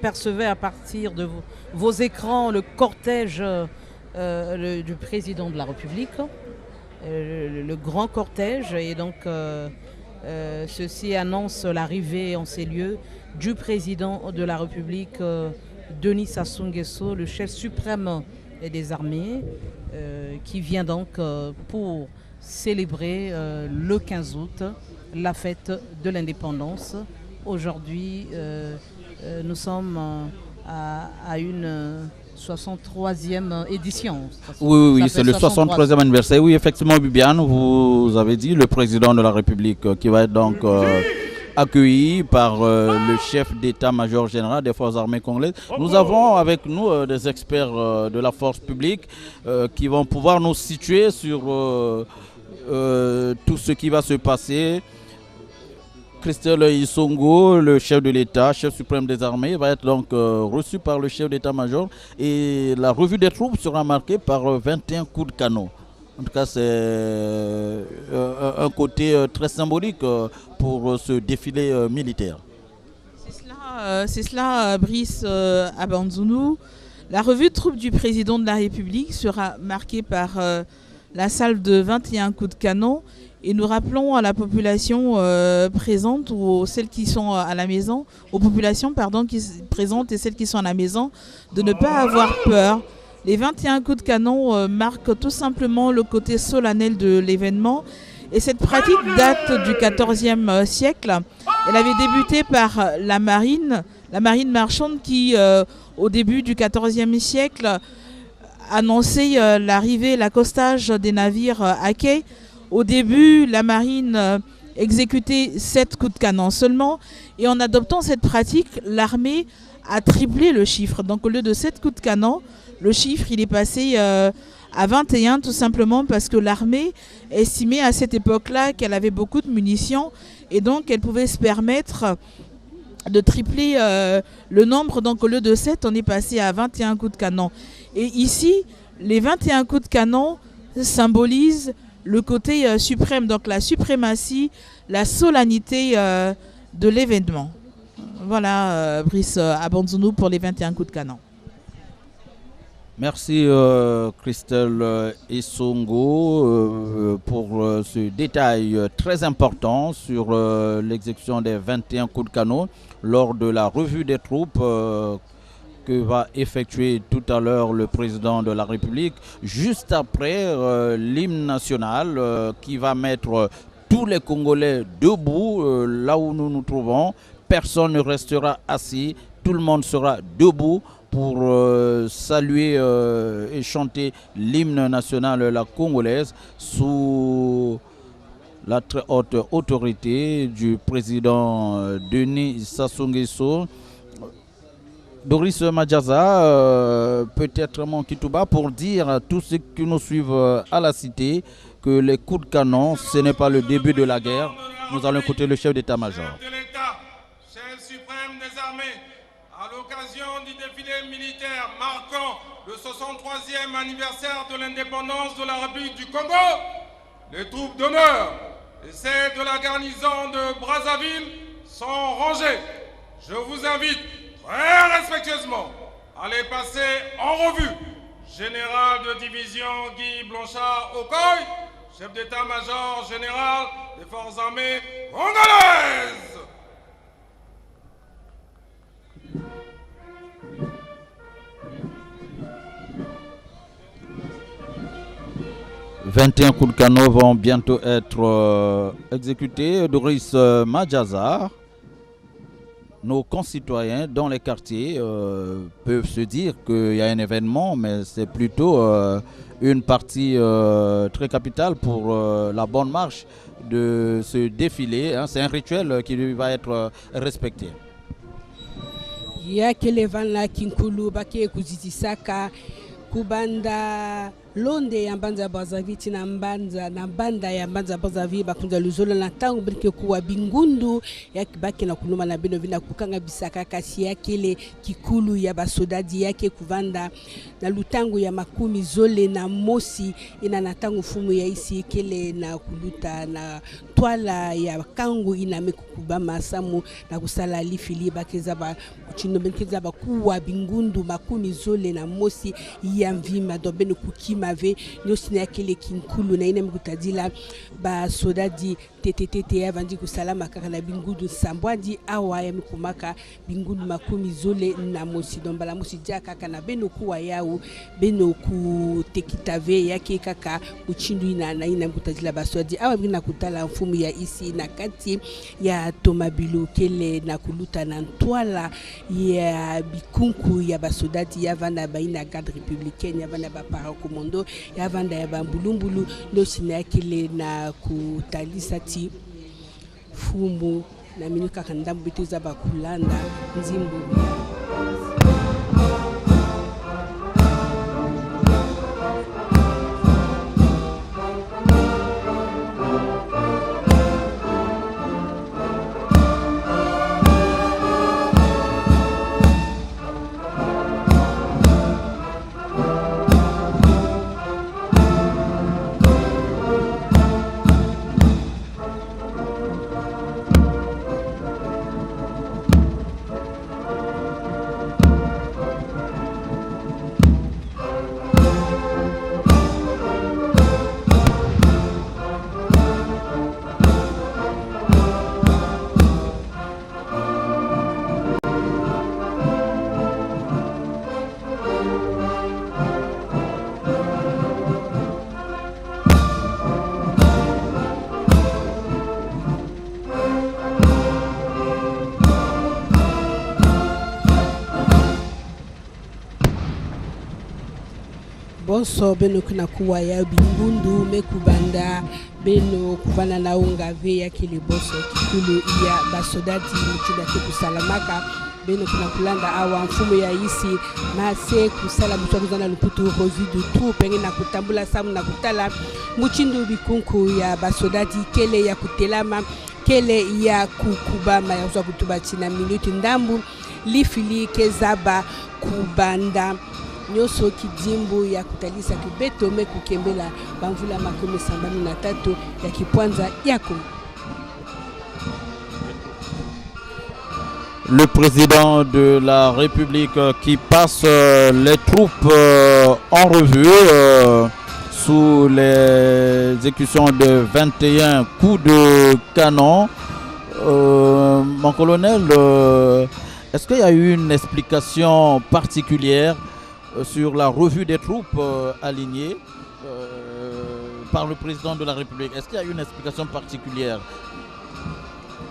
Percevez à partir de vos écrans le cortège du président de la République, le grand cortège, et donc ceci annonce l'arrivée en ces lieux du président de la République, Denis Sassou Nguesso, le chef suprême des armées, qui vient donc pour célébrer le 15 août la fête de l'indépendance. Aujourd'hui, nous sommes à une 63e édition. Oui, c'est le 63e anniversaire. Oui, effectivement, Bibiane, vous avez dit le président de la République qui va être donc accueilli par le chef d'état-major général des forces armées congolaises. Nous avons avec nous des experts de la force publique qui vont pouvoir nous situer sur tout ce qui va se passer. Christelle Isongo, le chef de l'État, chef suprême des armées, va être donc reçu par le chef d'état-major et la revue des troupes sera marquée par 21 coups de canon. En tout cas, c'est un côté très symbolique pour ce défilé militaire. C'est cela, Brice Abanzounou. La revue de troupes du président de la République sera marquée par la salve de 21 coups de canon. Et nous rappelons à la population présente ou celles qui sont à la maison, aux populations qui présentes et celles qui sont à la maison, de ne pas avoir peur. Les 21 coups de canon marquent tout simplement le côté solennel de l'événement. Et cette pratique date du XIVe siècle. Elle avait débuté par la marine marchande qui, au début du XIVe siècle, annonçait l'arrivée, l'accostage des navires à quai. Au début, la marine exécutait 7 coups de canon seulement. Et en adoptant cette pratique, l'armée a triplé le chiffre. Donc au lieu de 7 coups de canon, le chiffre il est passé à 21 tout simplement parce que l'armée estimait à cette époque-là qu'elle avait beaucoup de munitions et donc elle pouvait se permettre de tripler le nombre. Donc au lieu de 7, on est passé à 21 coups de canon. Et ici, les 21 coups de canon symbolisent le côté suprême, donc la suprématie, la solennité de l'événement. Voilà, Brice Abanzounou pour les 21 coups de canon. Merci Christelle Isongo pour ce détail très important sur l'exécution des 21 coups de canon lors de la revue des troupes que va effectuer tout à l'heure le président de la République, juste après l'hymne national qui va mettre tous les Congolais debout là où nous nous trouvons. Personne ne restera assis, tout le monde sera debout pour saluer et chanter l'hymne national la congolaise sous la très haute autorité du président Denis Sassou Nguesso. Doris Madjaza, peut-être mon Kitouba, pour dire à tous ceux qui nous suivent à la cité que les coups de canon, ce n'est pas le début de la guerre. Nous allons écouter le chef d'état-major. Chef suprême des armées, à l'occasion du défilé militaire marquant le 63e anniversaire de l'indépendance de la République du Congo, les troupes d'honneur et celles de la garnison de Brazzaville sont rangées. Je vous invite très respectueusement à les passer en revue. Général de division Guy Blanchard Okoy, chef d'état-major général des forces armées congolaises. 21 coups de canon vont bientôt être exécutés. Doris Madjaza, nos concitoyens dans les quartiers peuvent se dire qu'il y a un événement, mais c'est plutôt une partie très capitale pour la bonne marche de ce défilé. Hein. C'est un rituel qui va être respecté. Yakele vanla kinkulu bake kuzitisaka kubanda londe ya mbanza ya Brazzaville na banda ya mbanza ya Brazzaville bakunza luzolo na tango brike kuwa bingundu ya kibaki na kuluma na beno vina kukanga bisaka kasi yakele kikulu ya basodadi yake kuvanda na lutango ya makumi zole na mosi ina na tango fumu ya isi kele na kuluta na twala ya kangu ina mekukuba masamu na kusala lifili bakeza ba kuchindo benkeza ba kuwa bingundu makumi zole na mosi ya mvima do beno kukimave nyosi na yakele kinkulu na ina mkutadila ba sodadi TTT ya vandi kusalama kaka na bingundu sambwadi awa ya mikumaka bingundu makumi zole na mosi dombala mosi dia kaka na beno kuwa yao beno kutekitave yake kaka uchindu ina mkutadila ba sodadi awa bina kutala mfumu ya isi na kati ya tomabilu kele na kuluta na ntwala ya bikunku ya basodati ya vanda baina garde républicaine ya vanda ba paracommando ya vanda ya bambulumbulu ndo sina kele na kutalisa ti fumu na minuka kandambu bituza bakulanda nzimbu. Bonso beno kuna kuwa ya bingundu mekubanda beno kuvana na ungave ya kile boso kikulu ya basodati mchida kusalamaka beno kuna kulanda awa mfumo ya isi mase kusala mtu kuzana luputu revue de tout penge na kutambula samu na kutala mchindu bikunku ya basodati kele ya kutelama kele ya kukubama ya kuza kutuba china minuti ndambu lifili kezaba kubanda nyoso kidimbu ya kutalisa kibeto me kukembela bamvula makome sambani na tatu ya kipwanza yako. Le président de la République qui passe les troupes en revue sous l'exécution de 21 coups de canon. Mon colonel, est-ce qu'il y a eu une explication particulière sur la revue des troupes alignées par le président de la République? Est-ce qu'il y a une explication particulière?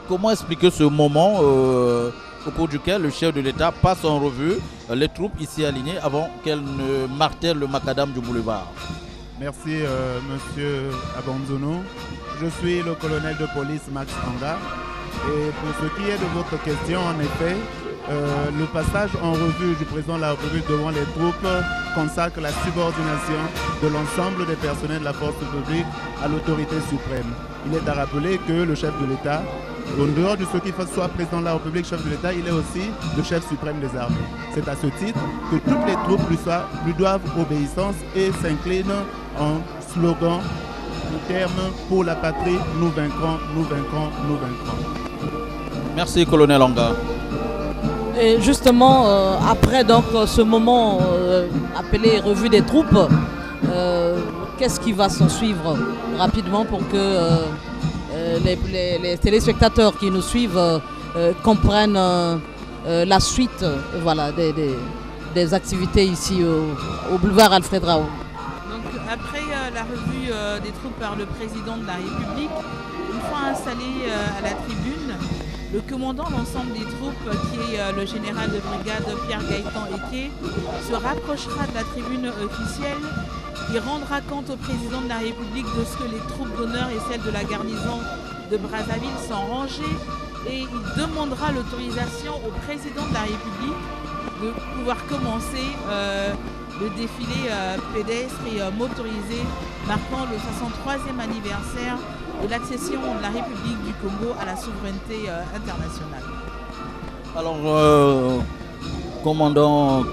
Comment expliquer ce moment au cours duquel le chef de l'État passe en revue les troupes ici alignées avant qu'elles ne martèlent le macadam du boulevard? Merci monsieur Abanzono. Je suis le colonel de police Max Anga. Et pour ce qui est de votre question, en effet, le passage en revue du président de la République devant les troupes consacre la subordination de l'ensemble des personnels de la force publique à l'autorité suprême. Il est à rappeler que le chef de l'État, en dehors de ce qu'il soit président de la République, chef de l'État, il est aussi le chef suprême des armées. C'est à ce titre que toutes les troupes lui doivent obéissance et s'inclinent en slogan, le terme pour la patrie, nous vaincrons, nous vaincrons, nous vaincrons. Merci colonel Anga. Et justement, après donc, ce moment appelé revue des troupes, qu'est-ce qui va s'en suivre rapidement pour que les téléspectateurs qui nous suivent comprennent la suite voilà, des activités ici au boulevard Alfred Rao? Donc, après la revue des troupes par le président de la République, une fois installé à la tribune, le commandant de l'ensemble des troupes, qui est le général de brigade Pierre Gaëtan Eke, se rapprochera de la tribune officielle. Il rendra compte au président de la République de ce que les troupes d'honneur et celles de la garnison de Brazzaville sont rangées et il demandera l'autorisation au président de la République de pouvoir commencer le défilé pédestre et motorisé marquant le 63e anniversaire de l'accession de la République du Congo à la souveraineté internationale. Alors, commandant,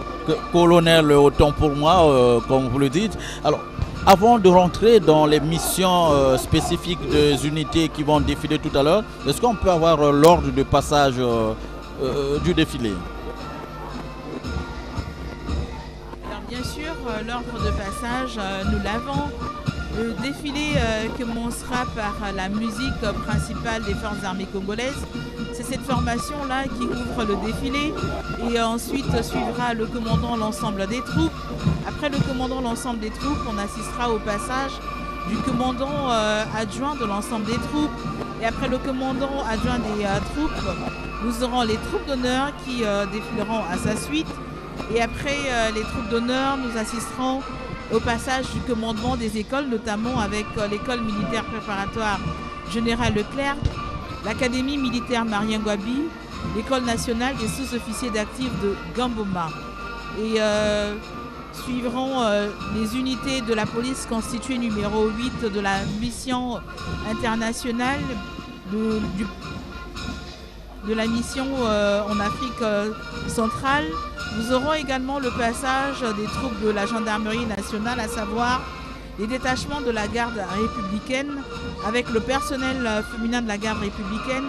colonel, autant pour moi, comme vous le dites. Alors, avant de rentrer dans les missions spécifiques des unités qui vont défiler tout à l'heure, est-ce qu'on peut avoir l'ordre de passage du défilé? Alors, bien sûr, l'ordre de passage, nous l'avons. Le défilé commencera par la musique principale des forces armées congolaises. C'est cette formation-là qui ouvre le défilé et ensuite suivra le commandant l'ensemble des troupes. Après le commandant l'ensemble des troupes, on assistera au passage du commandant adjoint de l'ensemble des troupes. Et après le commandant adjoint des troupes, nous aurons les troupes d'honneur qui défileront à sa suite. Et après les troupes d'honneur, nous assisterons au passage du commandement des écoles, notamment avec l'école militaire préparatoire Général Leclerc, l'Académie militaire Marien Gwabi, l'école nationale des sous-officiers d'actifs de Gamboma. Et suivront les unités de la police constituées numéro 8 de la mission internationale de la mission en Afrique centrale. Nous aurons également le passage des troupes de la gendarmerie nationale, à savoir les détachements de la garde républicaine avec le personnel féminin de la garde républicaine,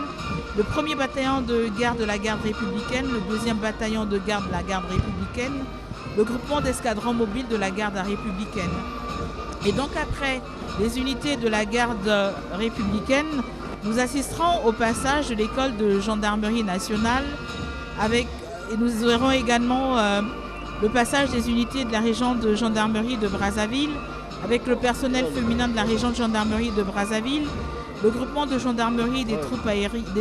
le premier bataillon de garde de la garde républicaine, le deuxième bataillon de garde de la garde républicaine, le groupement d'escadrons mobiles de la garde républicaine. Et donc après les unités de la garde républicaine, nous assisterons au passage de l'école de gendarmerie nationale et nous aurons également le passage des unités de la région de gendarmerie de Brazzaville avec le personnel féminin de la région de gendarmerie de Brazzaville, le groupement de gendarmerie des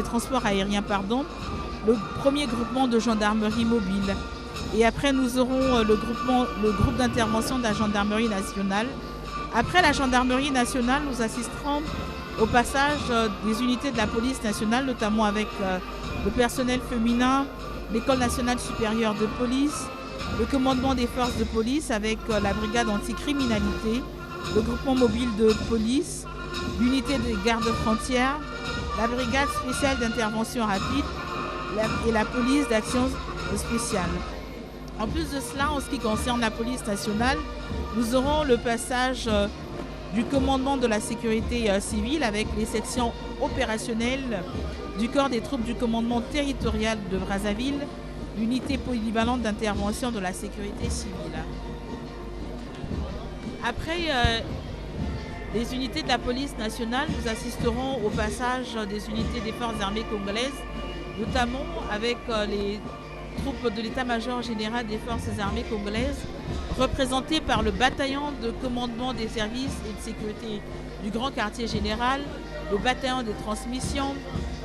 transports aériens, le premier groupement de gendarmerie mobile. Et après, nous aurons le groupe d'intervention de la gendarmerie nationale. Après la gendarmerie nationale, nous assisterons au passage des unités de la police nationale, notamment avec le personnel féminin, l'école nationale supérieure de police, le commandement des forces de police avec la brigade anticriminalité, le groupement mobile de police, l'unité des gardes frontières, la brigade spéciale d'intervention rapide et la police d'action spéciale. En plus de cela, en ce qui concerne la police nationale, nous aurons le passage du commandement de la sécurité civile avec les sections opérationnelles du corps des troupes du commandement territorial de Brazzaville, l'unité polyvalente d'intervention de la sécurité civile. Après les unités de la police nationale, nous assisterons au passage des unités des forces armées congolaises, notamment avec les troupes de l'état-major général des forces armées congolaises, représentées par le bataillon de commandement des services et de sécurité du grand quartier général, le bataillon de transmission,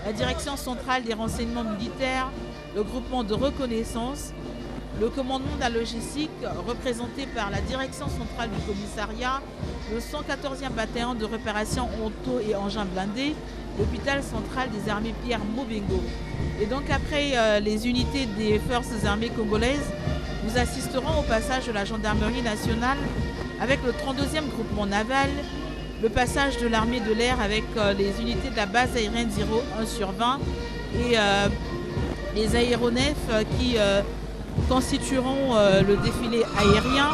la direction centrale des renseignements militaires, le groupement de reconnaissance, le commandement de la logistique représenté par la direction centrale du commissariat, le 114e bataillon de réparation auto et engins blindés, l'hôpital central des armées Pierre Mobengo. Et donc après les unités des forces armées congolaises, nous assisterons au passage de la gendarmerie nationale avec le 32e groupement naval, le passage de l'armée de l'air avec les unités de la base aérienne 01/20 et les aéronefs qui constitueront le défilé aérien.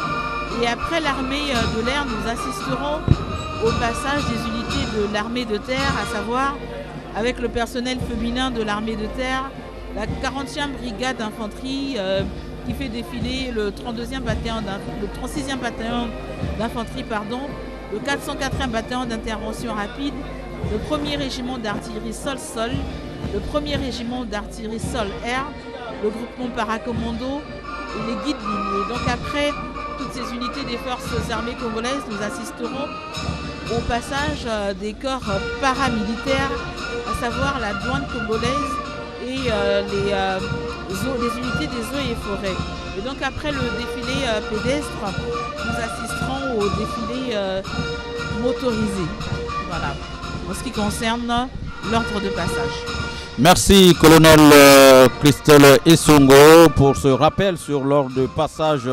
Et après l'armée de l'air, nous assisterons au passage des unités de l'armée de terre, à savoir avec le personnel féminin de l'armée de terre, la 40e brigade d'infanterie qui fait défiler le 36e bataillon d'infanterie, le 404e bataillon d'intervention rapide, le 1er régiment d'artillerie sol-sol, le 1er régiment d'artillerie sol-air, le groupement paracommando et les guides lignes. Donc après toutes ces unités des forces armées congolaises, nous assisterons au passage des corps paramilitaires, à savoir la douane congolaise et les unités des eaux et forêts. Et donc après le défilé pédestre, nous assisterons au défilé motorisé. Voilà, en ce qui concerne l'ordre de passage. Merci colonel Christelle Essongo pour ce rappel sur l'ordre de passage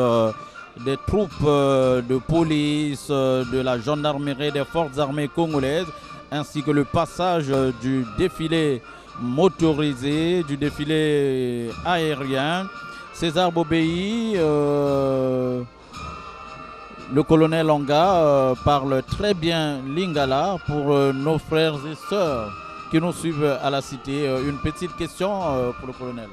des troupes de police, de la gendarmerie, des forces armées congolaises, ainsi que le passage du défilé motorisé, du défilé aérien. César Bobéi, le colonel Onga parle très bien lingala pour nos frères et sœurs qui nous suivent à la cité. Une petite question pour le colonel.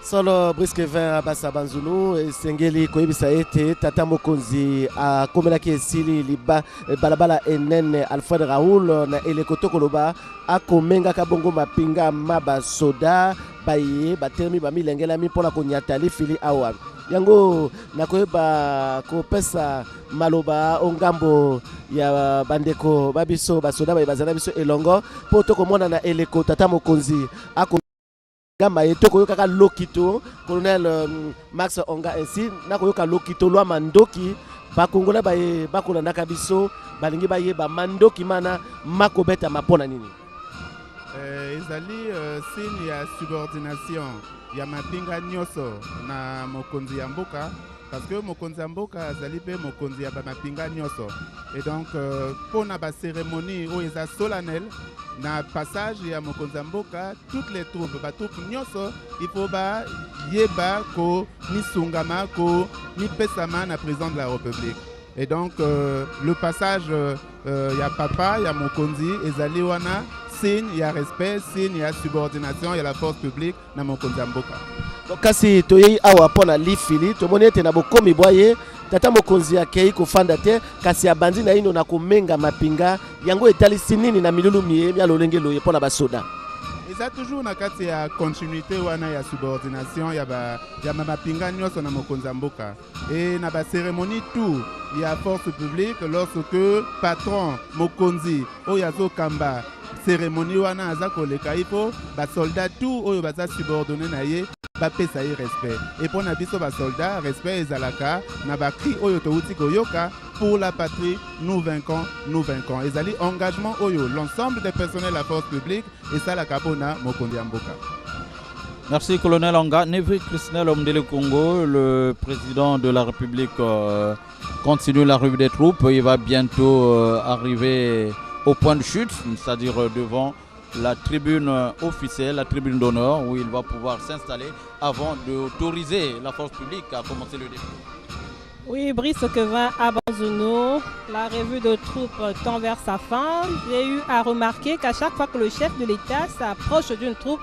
Solo Brice Kevin Abassa Banzulu Sengeli koyebisa ete tata mokonzi akomelaki esili liba balabala enene Alfred Raoul na elekoto koloba akomengaka bongo mapinga maba soda baye batelemi bamilengelami mpona konyata lifili awa yango nakoyeba kopesa maloba ongambo ya bandeko babiso basoda baye bazala biso elongo po tokomona na eleko tata mokonzi gamba yeto koyoka lokito colonel Max Onga ainsi na koyoka lokito lwa mandoki bakongola baye bakolanda biso balingi baye ba mandoki mana makobeta mapona nini ezali signe ya subordination ya mapinga nyoso na mokonzi ya mboka parce que mokonzi ya mboka azali pe mokonzi ya mapinga nyoso et donc pona ba cérémonie oyo eza solennelle na passage ya mokonzi ya mboka toutes les troupes batroupe nyonso il faut ba yeba ko misungama ko mipesama na président de la République et donc le passage ya papa ya mokonzi ezali wana signe ya respect signe ya subordination ya la force publique na mokonzi ya mboka. Kasi toyei awa pona lifili tomoni ete na bokomi bwaye tata mokonzi akei kofanda te kasi abandi na ino na komenga mapinga yango etalisi nini na milulu mie ya lolenge loye pona basoda eza toujours na kati ya continuité wana ya subordination ya mapinga nyonso na mokonzi ya mboka et na ba cérémonie tout ya force publique lorsque patron mokonzi oyo azokamba cérémonie wana aza koleka ipo basoldat tout oyo baza subordonné na ye bapesa ye respect et pour na biso basoldat respect ezalaka na bakri oyo touti koyoka pour la patrie nous vaincons ezali engagement oyo l'ensemble des personnels de la force publique esalaka mpona mokonzi ya mboka. Merci colonel Onga. Nevi Christnel Omdele Congo, le président de la République continue la revue des troupes. Il va bientôt arriver au point de chute, c'est-à-dire devant la tribune officielle, la tribune d'honneur, où il va pouvoir s'installer avant d'autoriser la force publique à commencer le défilé. Oui, Brice Kevin Abanzono, la revue de troupes tend vers sa fin. J'ai eu à remarquer qu'à chaque fois que le chef de l'État s'approche d'une troupe,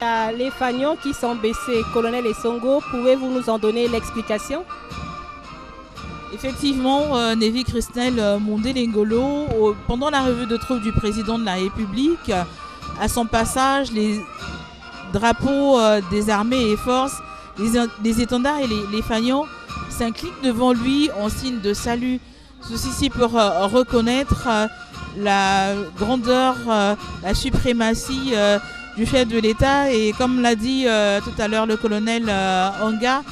il y a les fanions qui sont baissés. Colonel Essongo, pouvez-vous nous en donner l'explication? Effectivement, Nevi Christnel Mondelengolo, pendant la revue de troupes du président de la République, à son passage, les drapeaux des armées et forces, les étendards et les fanions s'inclinent devant lui en signe de salut. Ceci pour reconnaître la grandeur, la suprématie du chef de l'État. Et comme l'a dit tout à l'heure le colonel Onga,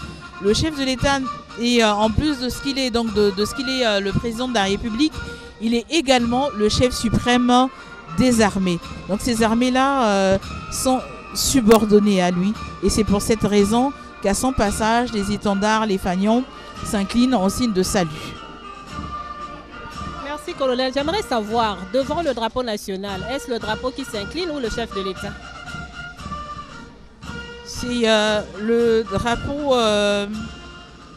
le chef de l'État, et en plus de ce qu'il est, donc de ce qu'il est le président de la République, il est également le chef suprême des armées. Donc ces armées-là sont subordonnées à lui. Et c'est pour cette raison qu'à son passage, les étendards, les fanions s'inclinent en signe de salut. Merci colonel. J'aimerais savoir, devant le drapeau national, est-ce le drapeau qui s'incline ou le chef de l'État? C'est le drapeau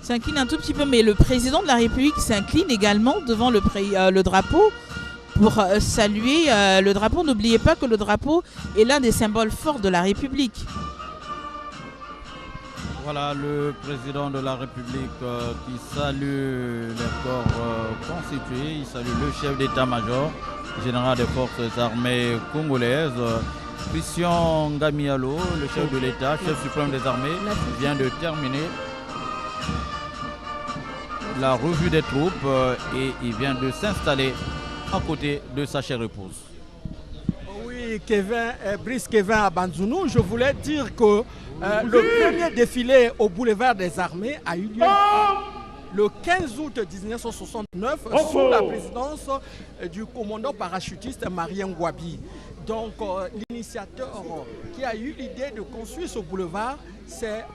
s'incline un tout petit peu, mais le président de la République s'incline également devant le drapeau pour saluer le drapeau. N'oubliez pas que le drapeau est l'un des symboles forts de la République. Voilà le président de la République qui salue les corps constitués. Il salue le chef d'état-major, général des forces armées congolaises, Christian Ngamialo, le chef de l'État, chef suprême des armées, vient de terminer la revue des troupes et il vient de s'installer à côté de sa chère épouse. Oui, Brice Kevin Abanzono, je voulais dire que le premier défilé au boulevard des armées a eu lieu le 15 août 1969 sous la présidence du commandant parachutiste Marien Ngouabi. Donc l'initiateur qui a eu l'idée de construire ce boulevard, c'est